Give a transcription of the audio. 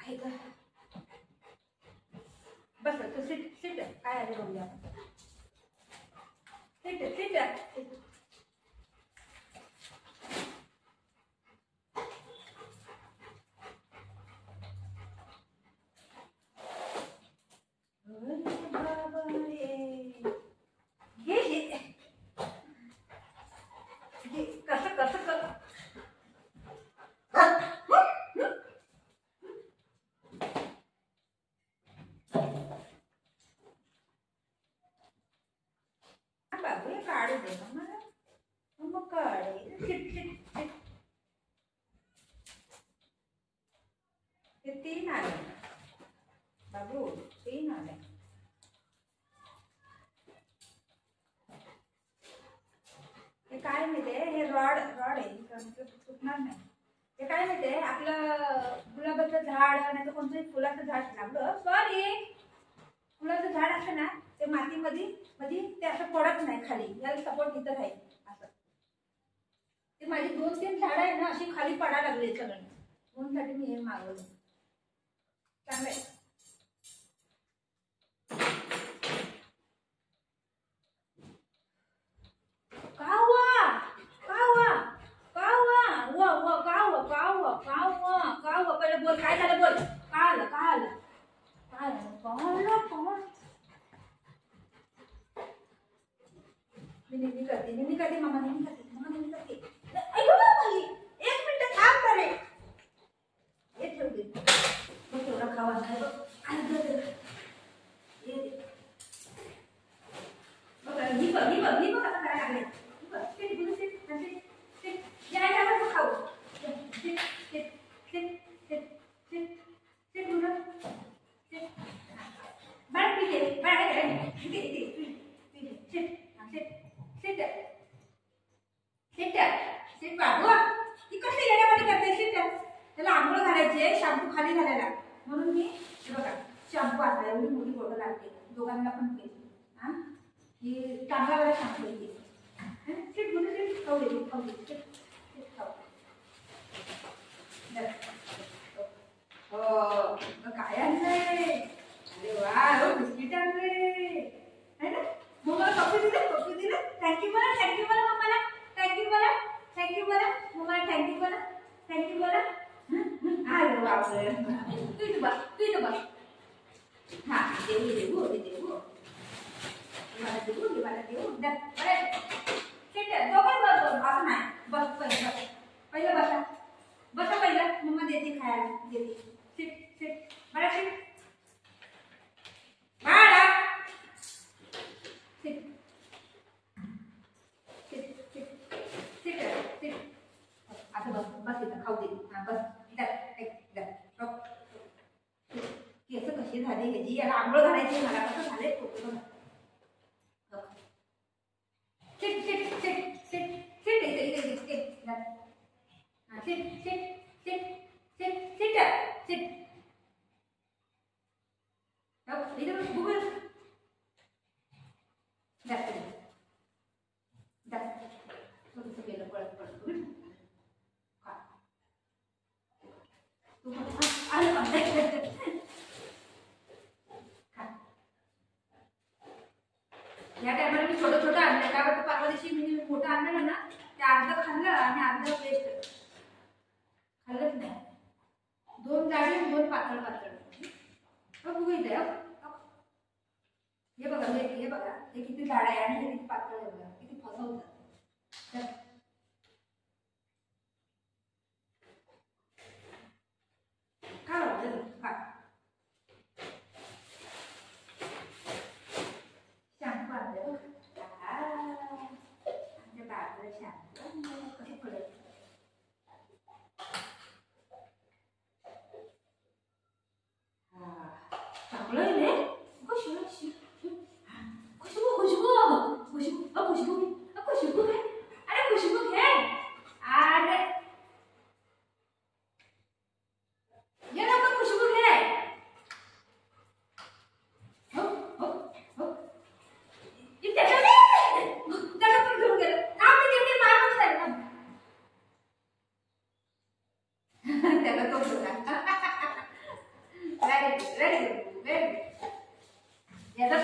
ऐका बस तू seat seat काय आले बघूया सीट सीट कसं कसं कर बाबू हे काढू दे मला मग काढे चिट चिट चिट हे 3 आले बाबू 3 आले हे काय माहितीये हे रॉड रॉड आहे तुटणार नाही हे काय माहितीये आपलं गुलाबाचं झाड नाही तर कोणतंही फुलाचं झाड लागलं सॉरी फुलाचं झाड असतं ना ते मातीमध्ये म्हणजे ते असं पडत नाही खाली याला सपोर्ट इथं राहील असं ते माझी 2-3 झाडं आहेत ना अशी खाली पडायला लागली सगळं म्हणून साठी मी हे मागवलं चांगलं बोल काय झालं बोल काय आलं नेहमी करते मामा नेहमी करते अयो बाई 1 मिनिट थांब करे हे ठेव दे मग तेवढा खावा नाही बघ ही बघ आता करायला लागले खाऊ त्याला आंघोळ घालायचे शॅम्पू खाली घालायला म्हणून मी बघा शॅम्पू आता एवढी मोठी बॉटल लागते दोघांना पण पाहिजे हा ही चांगला वेळा शॅम्पू काय आणलंय अरे वा बिस्किट आणले है ना मग मला कॉफी दिलं थँक्यू मला मम्माला थँक्यू मला मम्माला थँक्यू मला अरे बापरे तू बघ हा देऊ मला देऊ दोघं असं नाही बस पहिलं बसा पहिलं मम्मा देते खायला देते सिट बाळा सिट आता बस इथं खाऊ दे हा बस केस कशी झाली ह्याची याला आंघोळ घालायची मला कसं झालंय फोटो या टायमाला मी छोटं आणलं का परवा दिवशी मी मोठं आणलं ना ते अर्ध खाल्लं आणि अर्ध वेस्ट खाल्लंच नाही 2 जाडी आणि 2 पातळ बघू इथे हे बघा हे किती जाड आहे आणि हे किती पातळ आहे बघा किती फसवतात काय वाटतं शॅम्पू आणलं आमच्या बाळाला शॅम्पू कसं पडत चांगलं आहे रे Khushboo very good very good very good. याचा